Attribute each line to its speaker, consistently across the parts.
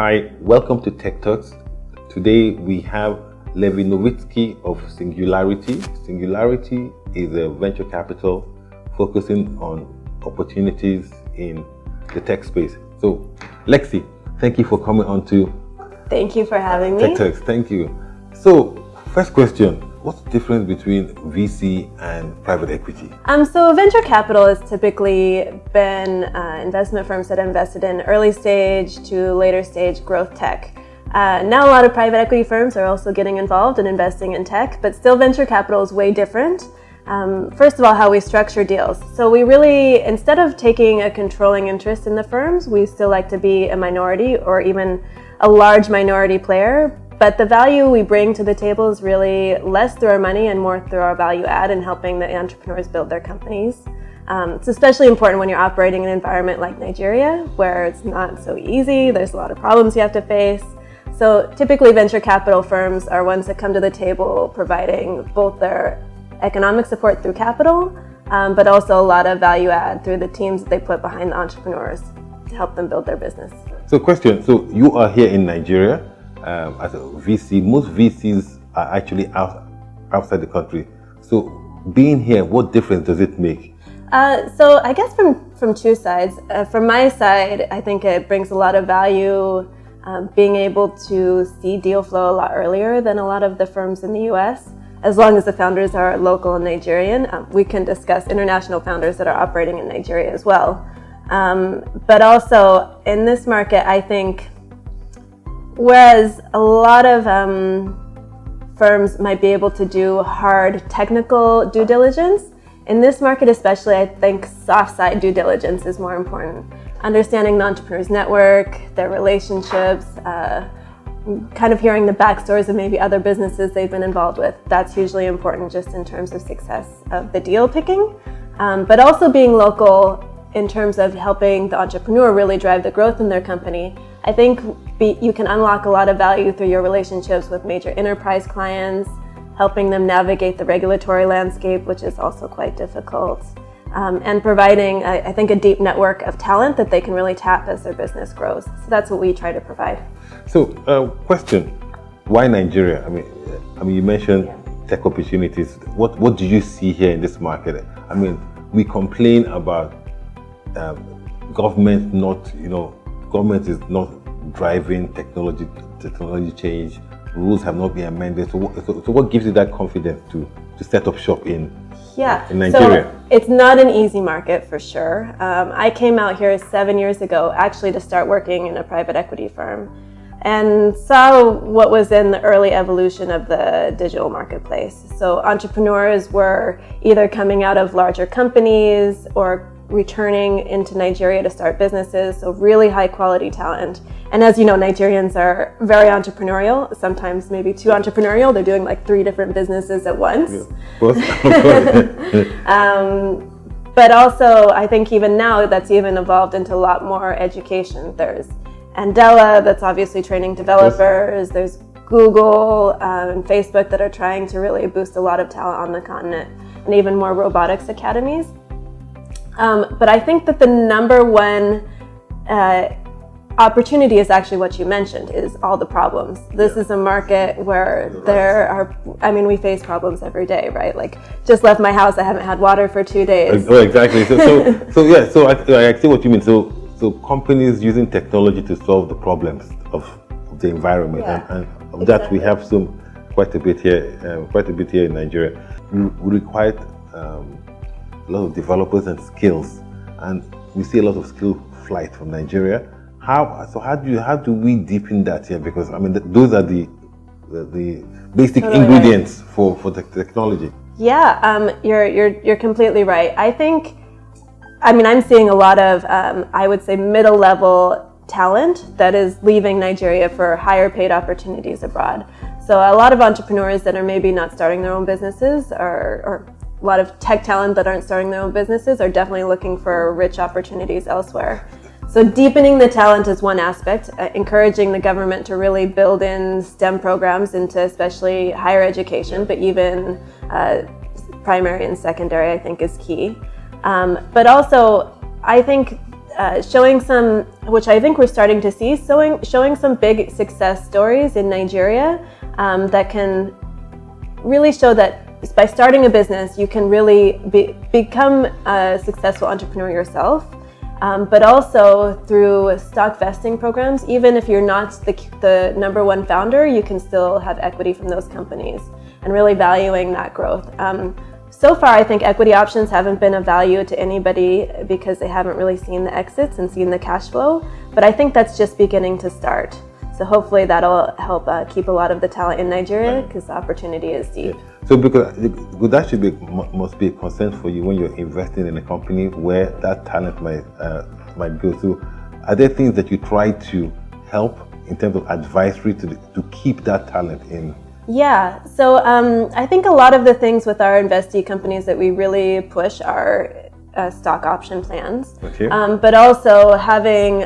Speaker 1: Hi, welcome to Tech Talks. Today we have Levi Nowitzki of Singularity. Singularity is a venture capital focusing on opportunities in the tech space. So, Lexi, thank you for coming on to
Speaker 2: Thank you for having me.
Speaker 1: Tech Talks. Thank you. So, first question, what's the difference between VC and private equity?
Speaker 2: So venture capital has typically been investment firms that invested in early stage to later stage growth tech. Now a lot of private equity firms are also getting involved in investing in tech, but still venture capital is way different. First of all, how we structure deals. So we really, instead of taking a controlling interest in the firms, we still like to be a minority or even a large minority player. But the value we bring to the table is really less through our money and more through our value add and helping the entrepreneurs build their companies. It's especially important when you're operating in an environment like Nigeria, where it's not so easy. There's a lot of problems you have to face. So typically venture capital firms are ones that come to the table providing both their economic support through capital, but also a lot of value add through the teams that they put behind the entrepreneurs to help them build their business.
Speaker 1: So question, so you are here in Nigeria as a VC. Most VCs are actually outside the country. So being here, what difference does it make?
Speaker 2: So I guess from two sides. From my side, I think it brings a lot of value being able to see deal flow a lot earlier than a lot of the firms in the US. As long as the founders are local and Nigerian, we can discuss international founders that are operating in Nigeria as well. But also in this market, I think, whereas a lot of firms might be able to do hard technical due diligence, in this market especially, I think soft side due diligence is more important. Understanding the entrepreneur's network, their relationships, kind of hearing the backstories of maybe other businesses they've been involved with. That's hugely important just in terms of success of the deal picking, but also being local in terms of helping the entrepreneur really drive the growth in their company. I think you can unlock a lot of value through your relationships with major enterprise clients, helping them navigate the regulatory landscape, which is also quite difficult, and providing, I think, a deep network of talent that they can really tap as their business grows. So that's what we try to provide.
Speaker 1: So, question: why Nigeria? I mean, you mentioned tech opportunities. What do you see here in this market? I mean, we complain about government is not driving technology change. Rules have not been amended. So what gives you that confidence to set up shop in Nigeria?
Speaker 2: So it's not an easy market for sure. I came out here 7 years ago actually to start working in a private equity firm and saw what was in the early evolution of the digital marketplace. So entrepreneurs were either coming out of larger companies or returning into Nigeria to start businesses, so really high quality talent. And as you know, Nigerians are very entrepreneurial, sometimes maybe too entrepreneurial. They're doing like 3 different businesses at once. But also, I think even now that's even evolved into a lot more education. There's Andela that's obviously training developers. There's Google and Facebook that are trying to really boost a lot of talent on the continent, and even more robotics academies. But I think that the number one opportunity is actually what you mentioned, is all the problems. This is a market where we face problems every day, right? Like, just left my house, I haven't had water for 2 days.
Speaker 1: Oh, exactly. So I see what you mean. So companies using technology to solve the problems of the environment, and of that we have quite a bit here in Nigeria. We require a lot of developers and skills, and we see a lot of skill flight from Nigeria. How do we deepen that here? Because I mean, those are the basic ingredients for the technology.
Speaker 2: Yeah, you're completely right. I'm seeing a lot of I would say middle level talent that is leaving Nigeria for higher paid opportunities abroad. So a lot of entrepreneurs that are maybe not starting their own businesses, or a lot of tech talent that aren't starting their own businesses, are definitely looking for rich opportunities elsewhere. So deepening the talent is one aspect, encouraging the government to really build in STEM programs into especially higher education, but even primary and secondary, I think, is key. But also, I think showing some, which I think we're starting to see, showing some big success stories in Nigeria that can really show that by starting a business, you can really become a successful entrepreneur yourself. But also through stock vesting programs, even if you're not the number one founder, you can still have equity from those companies, and really valuing that growth. So far, I think equity options haven't been of value to anybody because they haven't really seen the exits and seen the cash flow, but I think that's just beginning to start. So hopefully that'll help keep a lot of the talent in Nigeria, because the opportunity is deep.
Speaker 1: So because that should be must be a concern for you when you're investing in a company where that talent might go. So are there things that you try to help in terms of advisory to keep that talent in?
Speaker 2: Yeah, so I think a lot of the things with our investee companies that we really push are stock option plans,
Speaker 1: Okay.
Speaker 2: But also having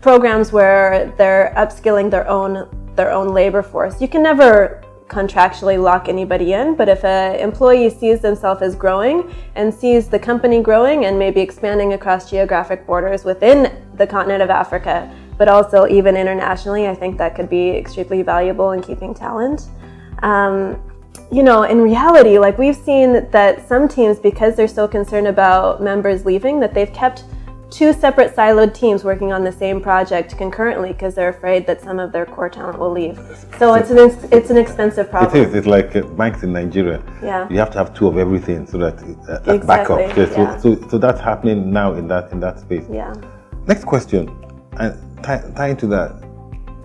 Speaker 2: programs where they're upskilling their own labor force. You can never contractually lock anybody in, but if an employee sees themselves as growing and sees the company growing and maybe expanding across geographic borders within the continent of Africa, but also even internationally, I think that could be extremely valuable in keeping talent. In reality, like we've seen that some teams, because they're so concerned about members leaving, that they've kept 2 separate siloed teams working on the same project concurrently because they're afraid that some of their core talent will leave. So it's an expensive problem.
Speaker 1: It is. It's like banks in Nigeria.
Speaker 2: Yeah.
Speaker 1: You have to have 2 of everything so that
Speaker 2: Exactly,
Speaker 1: backup.
Speaker 2: yeah.
Speaker 1: So that's happening now in that space.
Speaker 2: Yeah.
Speaker 1: Next question, and tying to that,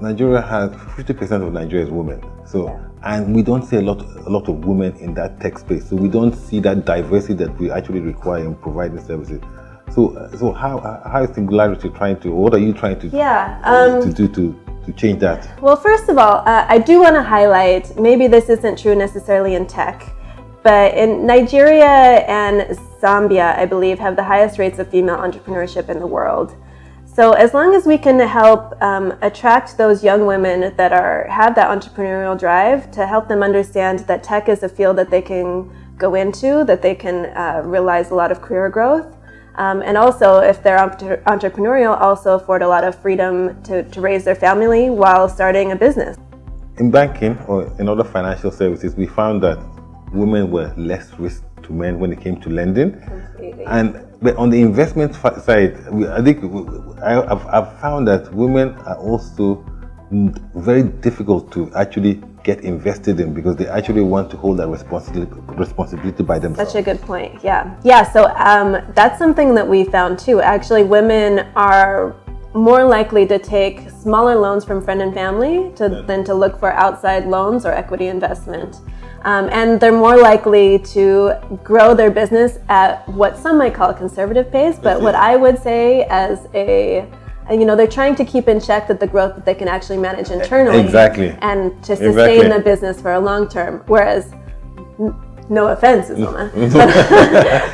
Speaker 1: Nigeria has 50% of Nigeria is women. So and we don't see a lot of women in that tech space. So we don't see that diversity that we actually require in providing services. So how is Singularity what are you trying to do to change that?
Speaker 2: Well, first of all, I do want to highlight, maybe this isn't true necessarily in tech, but in Nigeria and Zambia, I believe, have the highest rates of female entrepreneurship in the world. So as long as we can help attract those young women that have that entrepreneurial drive, to help them understand that tech is a field that they can go into, that they can realize a lot of career growth. And also, if they're entrepreneurial, also afford a lot of freedom to raise their family while starting a business.
Speaker 1: In banking or in other financial services, we found that women were less risk to men when it came to lending.
Speaker 2: Completely.
Speaker 1: But on the investment side, I've found that women are also very difficult to actually get invested in because they actually want to hold that responsibility by themselves.
Speaker 2: Such a good point. Yeah. So that's something that we found too. Actually, women are more likely to take smaller loans from friend and family than to look for outside loans or equity investment. And they're more likely to grow their business at what some might call a conservative pace, but what I would say as they're trying to keep in check that the growth that they can actually manage internally.
Speaker 1: Exactly.
Speaker 2: And to sustain the business for a long term. Whereas, no offense, Uzoma,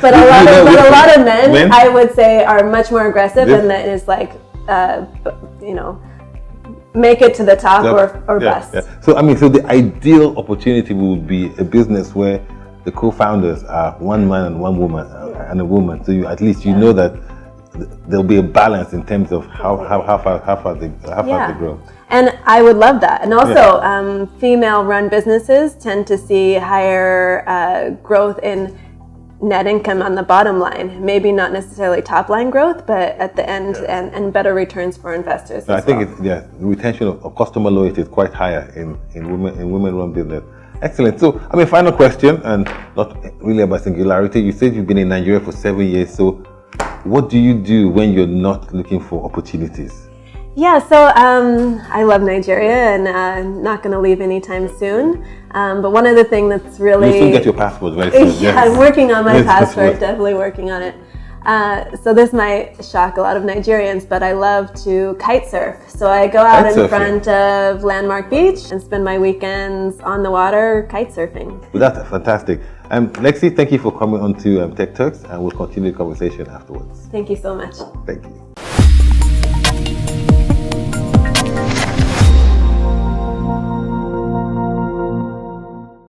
Speaker 2: but a lot of men, I would say, are much more aggressive, and that is like, make it to the top or bust.
Speaker 1: Yeah. So the ideal opportunity would be a business where the co-founders are one man and one woman and a woman. So at least you know that there'll be a balance in terms of how far they grow.
Speaker 2: And I would love that. And also, female-run businesses tend to see higher growth in net income on the bottom line. Maybe not necessarily top-line growth, but at the end, and better returns for investors.
Speaker 1: So I think the retention of customer loyalty is quite higher in women-run business. Excellent. So, final question, and not really about Singularity. You said you've been in Nigeria for 7 years. So, what do you do when you're not looking for opportunities?
Speaker 2: Yeah, so I love Nigeria, and I'm not going to leave anytime soon. But one of the things that's really...
Speaker 1: You'll soon get your passport very soon.
Speaker 2: Yeah, I'm working on my passport, definitely working on it. So this might shock a lot of Nigerians, but I love to kite surf. So I go out in front of Landmark Beach and spend my weekends on the water kite surfing.
Speaker 1: Well, that's fantastic. Lexi, thank you for coming on to Tech Talks, and we'll continue the conversation afterwards.
Speaker 2: Thank you so much.
Speaker 1: Thank you.